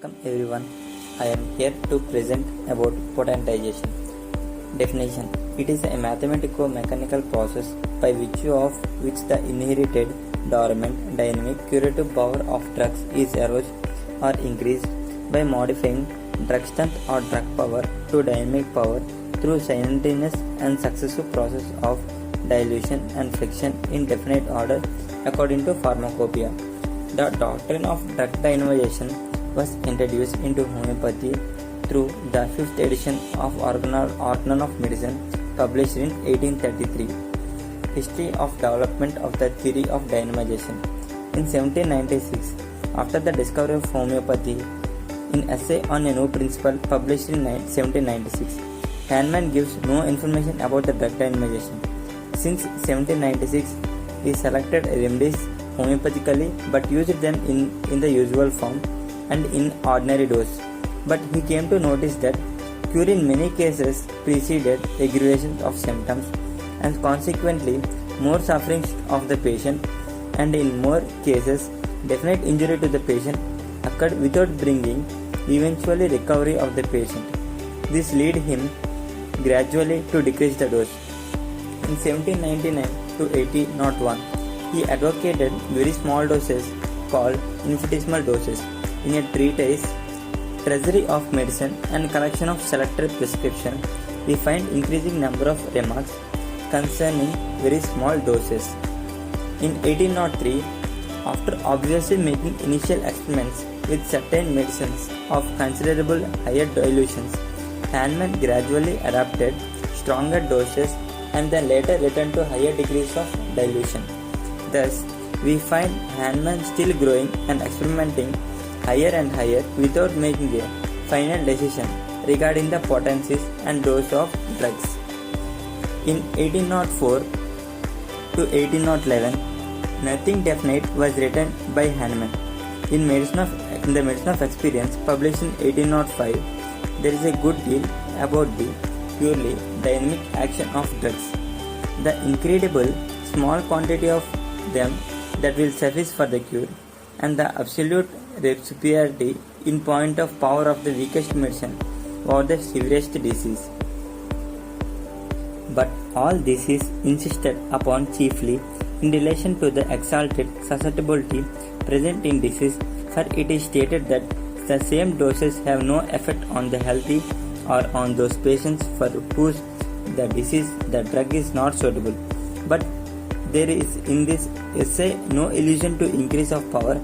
Welcome everyone. I am here to present about potentization. Definition: it is a mathematico-mechanical process by virtue of which the inherited, dormant, dynamic, curative power of drugs is aroused or increased by modifying drug strength or drug power to dynamic power through simultaneous and successive process of dilution and friction in definite order according to pharmacopoeia. The doctrine of drug dynamization was introduced into homeopathy through the 5th edition of Organon of Medicine, published in 1833. History of development of the theory of dynamization. In 1796, after the discovery of homeopathy, in Essay on a New Principle, published in 1796, Hahnemann gives no information about the drug dynamization. Since 1796, he selected remedies homeopathically but used them in the usual form and in ordinary dose. But he came to notice that cure in many cases preceded aggravation of symptoms and consequently more suffering of the patient, and in more cases definite injury to the patient occurred without bringing eventually recovery of the patient. This led him gradually to decrease the dose. In 1799 to 1801, he advocated very small doses called infinitesimal doses in a treatise, Treasury of Medicine and Collection of Selected Prescription. We find increasing number of remarks concerning very small doses. In 1803, after obviously making initial experiments with certain medicines of considerable higher dilutions, Hahnemann gradually adapted stronger doses and then later returned to higher degrees of dilution. Thus, we find Hahnemann still growing and experimenting higher and higher without making a final decision regarding the potencies and dose of drugs. In 1804 to 1811, nothing definite was written by Hahnemann. In the Medicine of Experience, published in 1805, there is a good deal about the purely dynamic action of drugs. The incredible small quantity of them that will suffice for the cure, and the absolute superiority in point of power of the weakest medicine or the severest disease. But all this is insisted upon chiefly in relation to the exalted susceptibility present in disease, for it is stated that the same doses have no effect on the healthy or on those patients for whose the disease the drug is not suitable. But there is in this essay no illusion to increase of power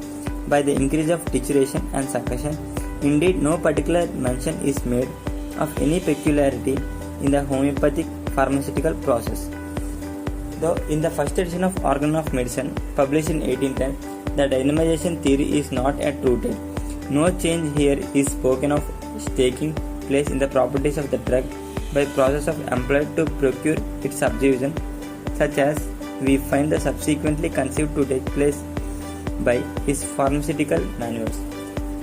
by the increase of titration and succussion. Indeed, no particular mention is made of any peculiarity in the homeopathic pharmaceutical process. Though in the first edition of Organon of Medicine, published in 1810, the dynamization theory is not yet rooted. No change here is spoken of taking place in the properties of the drug by process of employed to procure its substitution, such as we find the subsequently conceived to take place by his pharmaceutical manuals.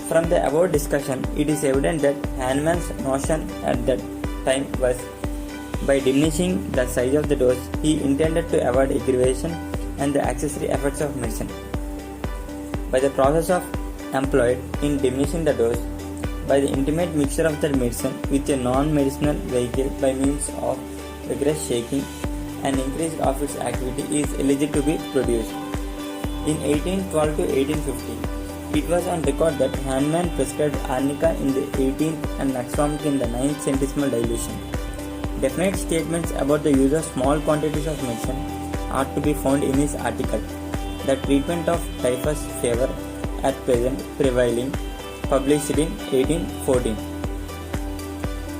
From the above discussion, it is evident that Hahnemann's notion at that time was, by diminishing the size of the dose, he intended to avoid aggravation and the accessory effects of medicine. By the process of employed in diminishing the dose, by the intimate mixture of the medicine with a non-medicinal vehicle by means of vigorous shaking, an increase of its activity is alleged to be produced. In 1812 to 1850, it was on record that Hahnemann prescribed arnica in the 18th and naxomic in the 9th centesimal dilution. Definite statements about the use of small quantities of medicine are to be found in his article, The Treatment of Typhus Fever at Present Prevailing, published in 1814.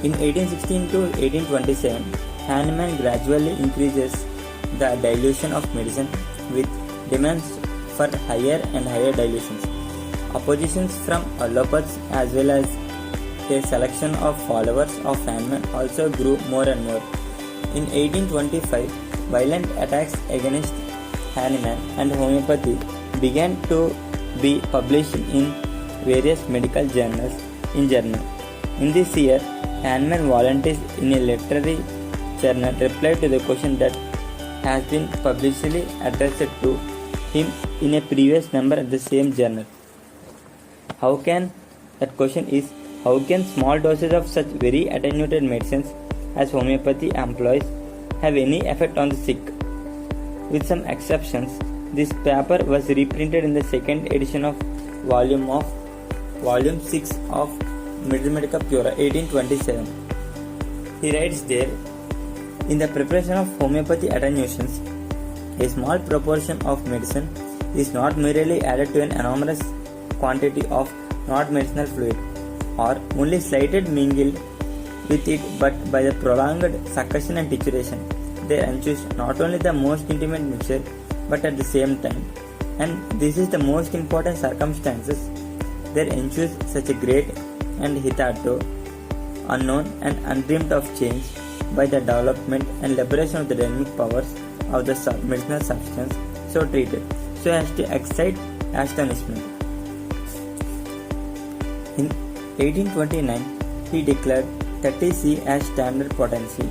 In 1816 to 1827, Hahnemann gradually increases the dilution of medicine with demands for higher and higher dilutions. Oppositions from allopaths as well as a selection of followers of Hahnemann also grew more and more. In 1825, violent attacks against Hahnemann and homeopathy began to be published in various medical journals. In this year, Hahnemann volunteers in a literary journal replied to the question that has been publicly addressed to him in a previous number of the same journal. How can That question is, how can small doses of such very attenuated medicines as homeopathy employs have any effect on the sick? With some exceptions, this paper was reprinted in the second edition of volume 6 of Medica Pura 1827. He writes there, in the preparation of homeopathy attenuations, a small proportion of medicine is not merely added to an enormous quantity of non-medicinal fluid, or only slightly mingled with it, but by the prolonged succussion and titration, there ensues not only the most intimate mixture, but at the same time, and this is the most important circumstances, there ensues such a great and hitherto unknown and undreamed of change by the development and liberation of the dynamic powers of the medicinal substance so treated, so as to excite astonishment. In 1829, he declared 30C as standard potency.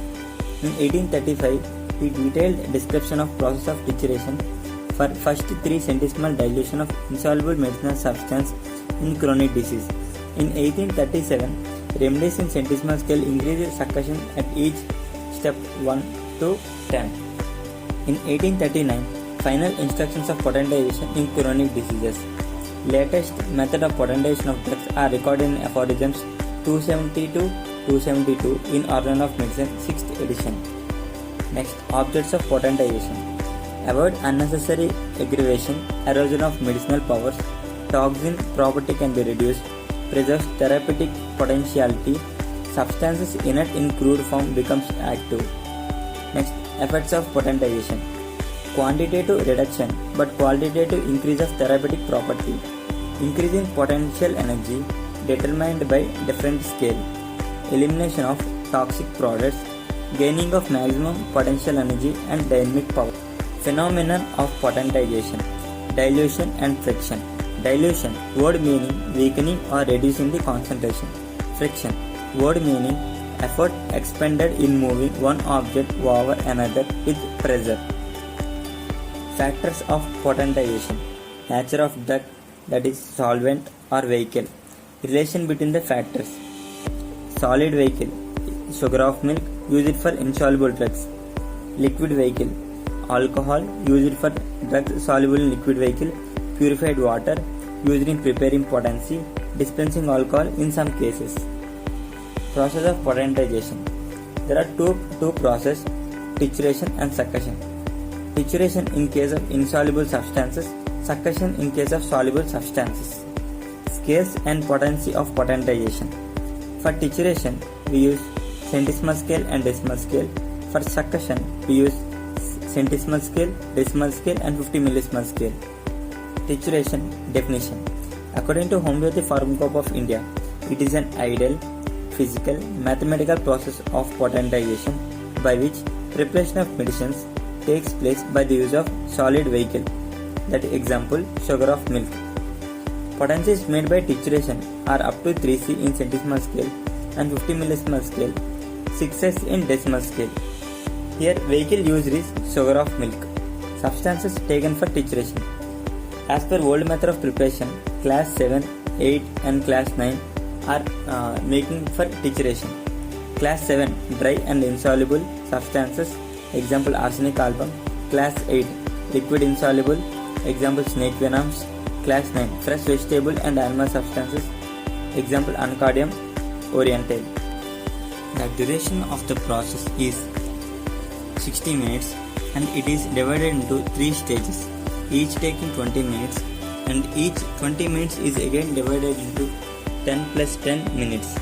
In 1835, he detailed description of process of titration for first 3 centesimal dilution of insoluble medicinal substance in chronic disease. In 1837, remedies in centesimal scale increased succussion at each step 1 to 10. In 1839, final instructions of potentization in chronic diseases. Latest method of potentization of drugs are recorded in aphorisms 270-272 in Organ of Medicine 6th edition. Next, objects of potentization. Avoid unnecessary aggravation, erosion of medicinal powers, toxin property can be reduced, preserves therapeutic potentiality, substances inert in crude form becomes active. Next, effects of potentization. Quantitative reduction but qualitative increase of therapeutic property, increasing potential energy determined by different scale, elimination of toxic products, gaining of maximum potential energy and dynamic power. Phenomenon of potentization, dilution and friction. Dilution, word meaning weakening or reducing the concentration. Friction, word meaning effort expended in moving one object over another with pressure. Factors of potentization. Nature of drug, that is solvent or vehicle. Relation between the factors. Solid vehicle, sugar of milk, use it for insoluble drugs. Liquid vehicle, alcohol, use it for drugs soluble in liquid vehicle. Purified water, used in preparing potency, dispensing alcohol in some cases. Process of potentization. There are two processes, titration and succussion. Titration in case of insoluble substances, succussion in case of soluble substances. Scales and potency of potentization. For titration, we use centesimal scale and decimal scale. For succussion, we use centesimal scale, decimal scale and 50 millisimal scale. Titration definition. According to Homoeopathic Pharmacy of India, it is an ideal, physical, mathematical process of potentization by which preparation of medicines takes place by the use of solid vehicle, that example sugar of milk. Potencies made by titration are up to 3C in centesimal scale and 50 millisimal scale, 6S in decimal scale. Here vehicle used is sugar of milk. Substances taken for titration. As per old method of preparation, class 7, 8 and class 9 are making for titration. Class 7 dry and insoluble substances, example arsenic album. Class 8 liquid insoluble, example snake venoms. Class 9 fresh vegetable and animal substances, example Anacardium orientale. The duration of the process is 60 minutes and it is divided into 3 stages, each taking 20 minutes, and each 20 minutes is again divided into 10 plus 10 minutes,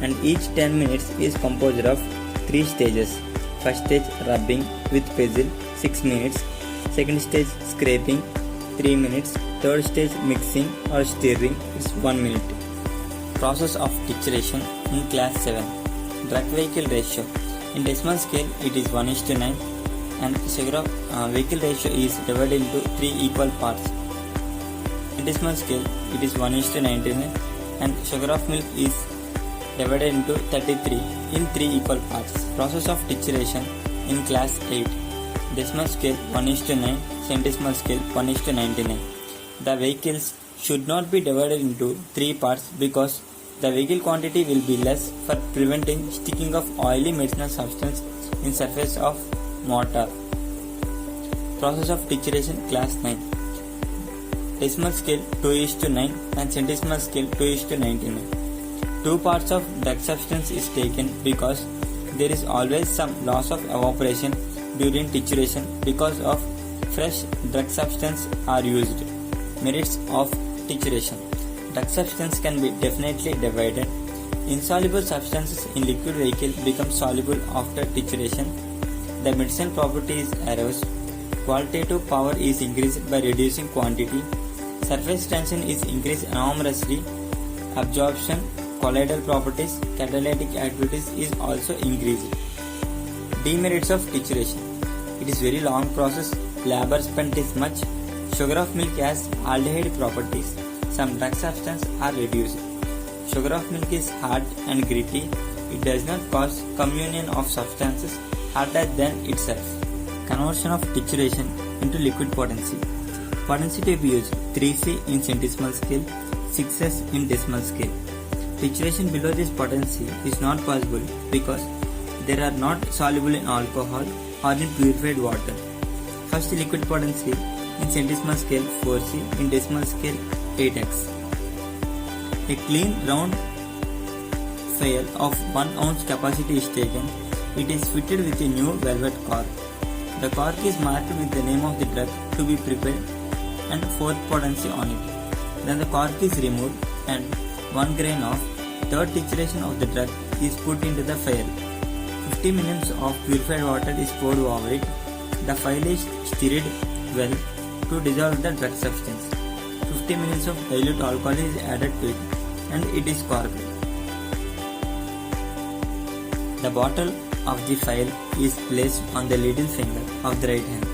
and each 10 minutes is composed of 3 stages. First stage rubbing with pestle 6 minutes, second stage scraping 3 minutes, third stage mixing or stirring is 1 minute. Process of titration in class 7. Drug vehicle ratio. In decimal scale it is 1:9 and sugar of vehicle ratio is divided into 3 equal parts. In decimal scale it is 1:99 and sugar of milk is divided into 33 in 3 equal parts. Process of titration in class 8. Decimal scale 1:9, centesimal scale 1:99. The vehicles should not be divided into 3 parts because the vehicle quantity will be less for preventing sticking of oily medicinal substance in surface of mortar. Process of titration class 9. Decimal scale 2:9 and centesimal scale 2:99. 2 parts of drug substance is taken because there is always some loss of evaporation during titration because of fresh drug substance are used. Merits of titration. Drug substance can be definitely divided. Insoluble substances in liquid vehicle become soluble after titration. The medicinal properties arise. Qualitative power is increased by reducing quantity. Surface tension is increased enormously. Absorption, colloidal properties, catalytic activities is also increased. Demerits of titration. It is very long process. Labor spent is much. Sugar of milk has aldehyde properties. Some drug substances are reduced. Sugar of milk is hard and gritty. It does not cause communion of substances harder than itself. Conversion of titration into liquid potency. Potency to be used 3C in centesimal scale, 6S in decimal scale. Titration below this potency is not possible because they are not soluble in alcohol or in purified water. First liquid potency in centesimal scale 4C, in decimal scale 8x. A clean round vial of 1 ounce capacity is taken. It is fitted with a new velvet cork. The cork is marked with the name of the drug to be prepared and 4th potency on it. Then the cork is removed and 1 grain of 3rd titration of the drug is put into the vial. 50 minutes of purified water is poured over it. The vial is stirred well to dissolve the drug substance. 50 minutes of dilute alcohol is added to it and it is corked. The bottle of the vial is placed on the little finger of the right hand.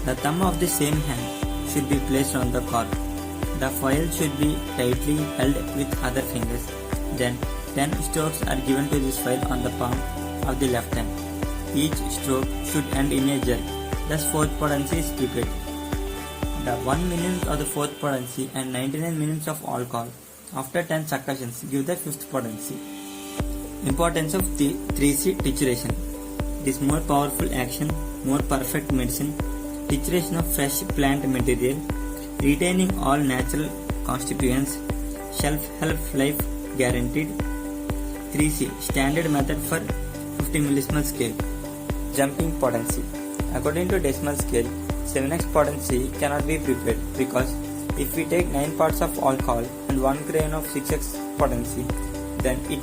The thumb of the same hand should be placed on the cork. The vial should be tightly held with other fingers. Then 10 strokes are given to this vial on the palm of the left hand. Each stroke should end in a jerk. Thus 4th potency is prepared. The 1 minute of the 4th potency and 99 minutes of alcohol after 10 succussions give the 5th potency. Importance of the 3C titration. It is more powerful action, more perfect medicine, titration of fresh plant material, retaining all natural constituents, shelf life guaranteed. 3C standard method for 50 millisimal scale. Jumping potency. According to decimal scale, 7x potency cannot be prepared because if we take 9 parts of alcohol and 1 grain of 6x potency, then it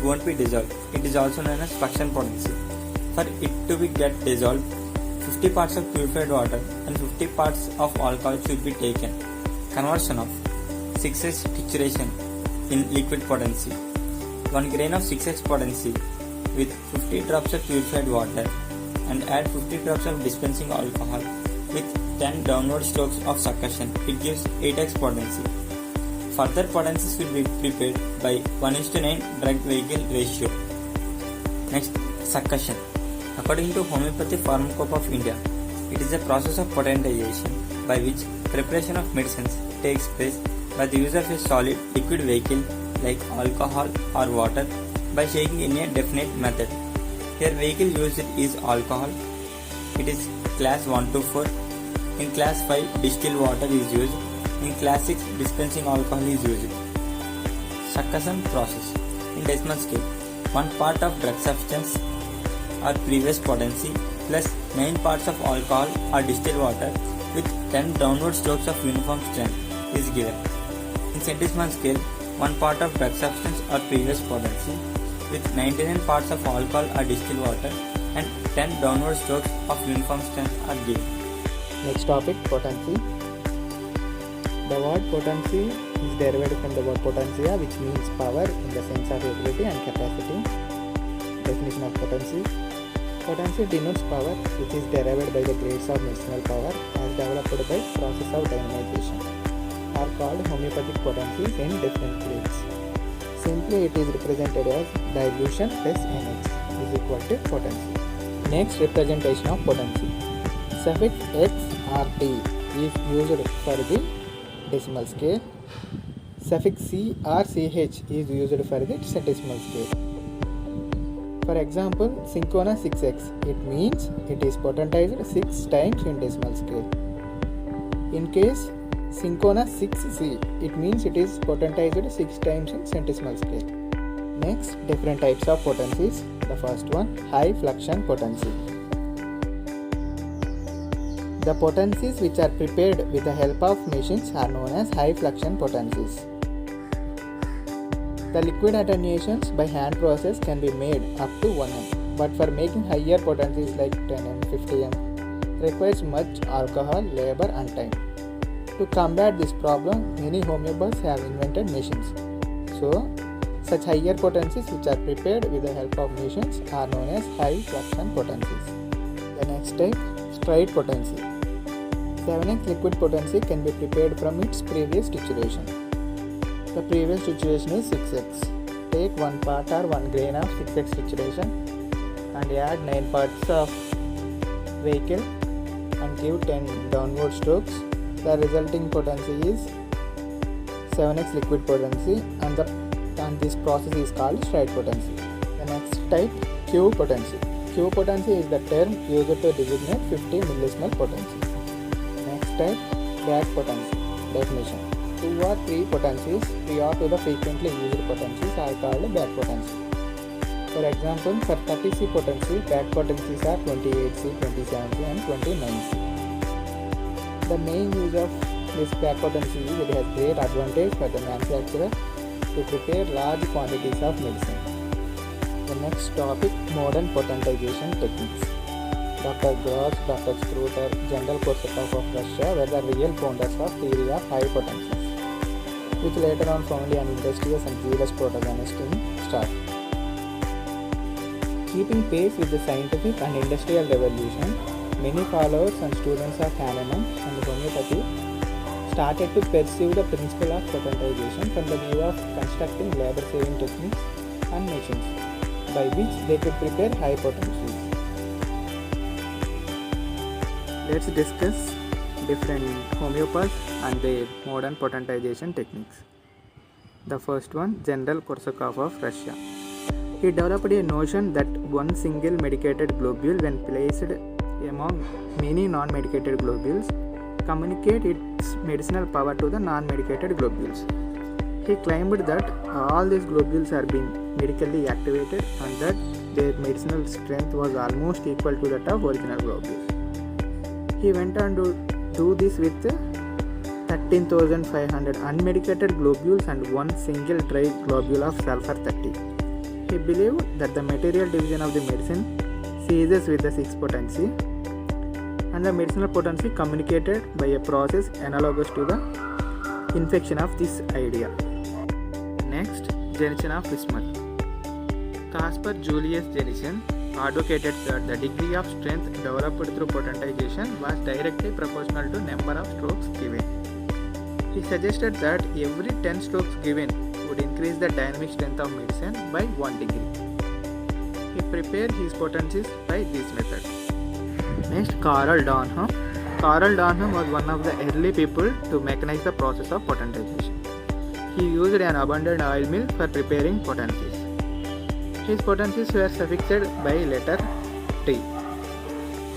won't be dissolved. It is also known as fraction potency. For it to be get dissolved, 50 parts of purified water and 50 parts of alcohol should be taken. Conversion of 6x titration in liquid potency. 1 grain of 6x potency with 50 drops of purified water and add 50 drops of dispensing alcohol with 10 downward strokes of succussion. It gives 8x potency. Further potencies will be prepared by 1:9 drug vehicle ratio. Next, succussion. According to Homoeopathic Pharmacy of India, it is a process of potentization by which preparation of medicines takes place by the use of a solid liquid vehicle like alcohol or water by shaking in a definite method. Here vehicle used is alcohol. It is class 1 to 4. In class 5 distilled water is used. In class 6 dispensing alcohol is used. Succussion process. In decimal scale, 1 part of drug substance or previous potency plus 9 parts of alcohol or distilled water with 10 downward strokes of uniform strength is given. In centesimal scale, 1 part of drug substance or previous potency with 99 parts of alcohol or distilled water and 10 downward strokes of uniform strength are given. Next topic, potency. The word potency is derived from the word potentia, which means power in the sense of ability and capacity. Definition of potency. Potency denotes power which is derived by the grades of medicinal power as developed by process of dynamization, are called homeopathic potencies in different grades. Simply it is represented as dilution plus NH is equal to potency. Next, representation of potency. Suffix X or T is used for the decimal scale. suffix C or CH is used for the centesimal scale. For example, Syncona 6x, it means it is potentized 6 times in decimal scale. In case Syncona 6c, it means it is potentized 6 times in centesimal scale. Next, different types of potencies. The first one, high fluxion potency. The potencies which are prepared with the help of machines are known as high fluxion potencies. The liquid attenuations by hand process can be made up to 1m, but for making higher potencies like 10m, 50m requires much alcohol, labor and time. To combat this problem, many homeopaths have invented machines. So, such higher potencies which are prepared with the help of machines are known as high fluxion potencies. The next type, straight potency. 7x liquid potency can be prepared from its previous situation. The previous situation is 6x. Take 1 part or 1 grain of 6x saturation and add 9 parts of vehicle and give 10 downward strokes. The resulting potency is 7x liquid potency and this process is called straight potency. The next type, Q potency. Q potency is the term used to designate 50 millismol potency. Next type, back potency. Definition. 2 or 3 potencies prior to the frequently used potencies are called back potency. For example, for 30C potency, back potencies are 28C, 27C and 29C. The main use of this back potency is it has great advantage for the manufacturer to prepare large quantities of medicine. The next topic, modern potentization techniques. Dr. Gross, Dr. Skruter, General Korsakov of Russia were the real founders of theory of high potencies, which later on found an industrious and zealous protagonist in Stark. Keeping pace with the scientific and industrial revolution, many followers and students of Hahnemann and homeopathy started to pursue the principle of potentization from the view of constructing labor-saving techniques and machines by which they could prepare high potencies. Let's discuss different homeopaths and their modern potentization techniques. The first one, General Korsakov of Russia. He developed a notion that one single medicated globule, when placed among many non-medicated globules, communicate its medicinal power to the non-medicated globules. He claimed that all these globules are being medically activated and that their medicinal strength was almost equal to that of original globules. He went on to do this with 13,500 unmedicated globules and one single dry globule of sulfur 30. He believed that the material division of the medicine ceases with the 6 potency and the medicinal potency communicated by a process analogous to the infection of this idea. Next, Jenichen of Bismuth. Caspar Julius Jenichen advocated that the degree of strength developed through potentization was directly proportional to number of strokes given. He suggested that every 10 strokes given would increase the dynamic strength of medicine by 1 degree. He prepared his potencies by this method. Next, Karl Dornheim. Karl Dornheim was one of the early people to mechanize the process of potentization. He used an abundant oil mill for preparing potencies. His potencies were suffixed by letter T.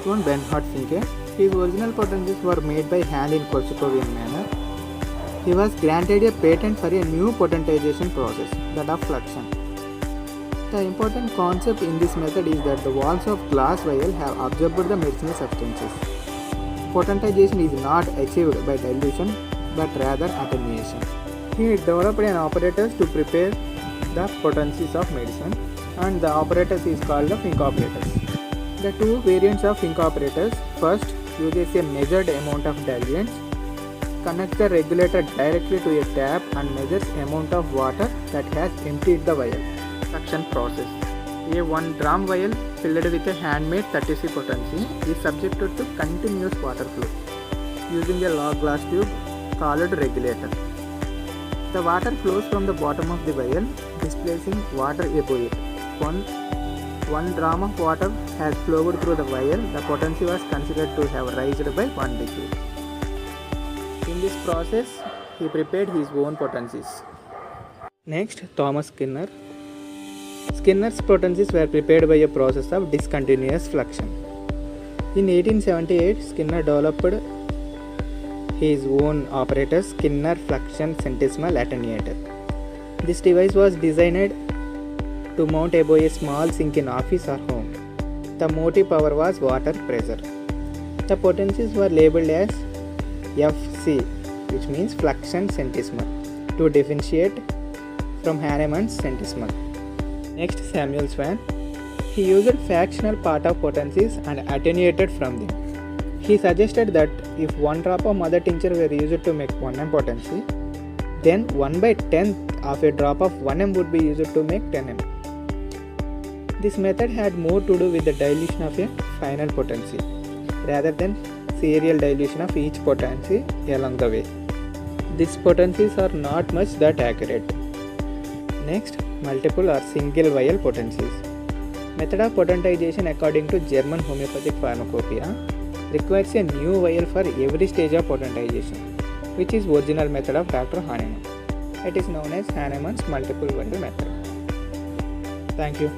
One Bernhard Finke. His original potencies were made by hand in Korsakovian manner. He was granted a patent for a new potentization process, that of fluxion. The important concept in this method is that the walls of glass vial have absorbed the medicinal substances. Potentization is not achieved by dilution but rather attenuation. He developed an apparatus to prepare the potencies of medicine, and the apparatus is called the Fink apparatus. The two variants of Fink apparatus, first uses a measured amount of diluents, connects the regulator directly to a tap and measures amount of water that has emptied the vial. Suction process. A 1 dram vial filled with a handmade 30C potency is subjected to continuous water flow using a log glass tube called regulator. The water flows from the bottom of the vial, displacing water above it. 1 dram of water has flowed through the vial. The potency was considered to have raised by 1 degree. In this process, he prepared his own potencies. Next, Thomas Skinner. Skinner's potencies were prepared by a process of discontinuous fluxion. In 1878, Skinner developed his own operator, Skinner Fluxion Centesimal Attenuator. This device was designed to mount above a small sink in office or home. The motive power was water pressure. The potencies were labeled as FC, which means fluxion centesimal, to differentiate from Hahnemann's centesimal. Next, Samuel Swan. He used fractional part of potencies and attenuated from them. He suggested that if 1 drop of mother tincture were used to make 1 m potency, then 1/10th of a drop of 1 m would be used to make 10 m. This method had more to do with the dilution of a final potency rather than serial dilution of each potency along the way. These potencies are not much that accurate. Next, multiple or single vial potencies. Method of potentization according to German Homoeopathic Pharmacopoeia requires a new vial for every stage of potentization, which is original method of Dr. Hahnemann. It is known as Hahnemann's multiple vial method. Thank you.